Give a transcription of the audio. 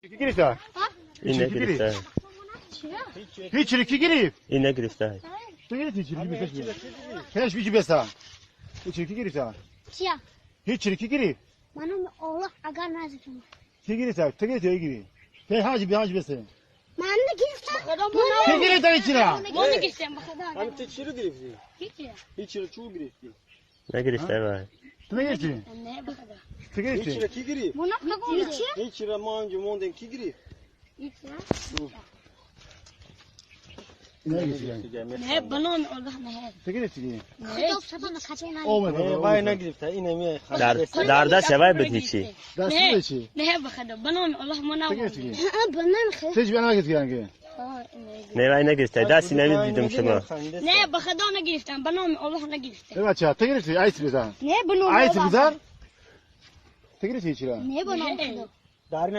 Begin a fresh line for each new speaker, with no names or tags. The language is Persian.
گرفته
اینه گرفته
هیچ چرکی گرفت
اینه گرفته
تو گرفتی چرکی بسه هیچ بیچی بسه هیچ چرکی گرفته
چیا؟
هیچ چرکی گرفت
منو الله اگر نزدم.
کی گرفته تو گرفتی گیری کی حاج بسه
من نگرفتم.
کی گرفته هیچ نه
من نگرفتم بخدا.
Hani te çürü girifti. Hiç çürü çuğ girifti.
نگرفته وای
تو نگرفتی
Ne bخدا.
تو
Hiç
گرفتی
çürü ki girif.
Bunu hiç.
Hiç çürü mancı monden ki girif.
نه گرفتی
Ne bana mı Allah ne?
تو گرفتی
Khudab sabana kaçına.
اومد
Vay ne girifti. Yine mi?
در دست وای به هیچی
دست چی
Ne bخدا bana mı Allah bana
تو
mı?
گرفتی
Bana mı خیر؟
تو چی بنا گرفتی یعنی
نه وای نگرفته دستی نمیدیدم شما
Ne bخدا نگرفتم bana mı Allah نگرفتم.
تو بچه تو گرفتی عیس بزن
Ne bana mı
عیس
Allah?
بزن تو گرفتی چی را
Ne bana mı?
Dar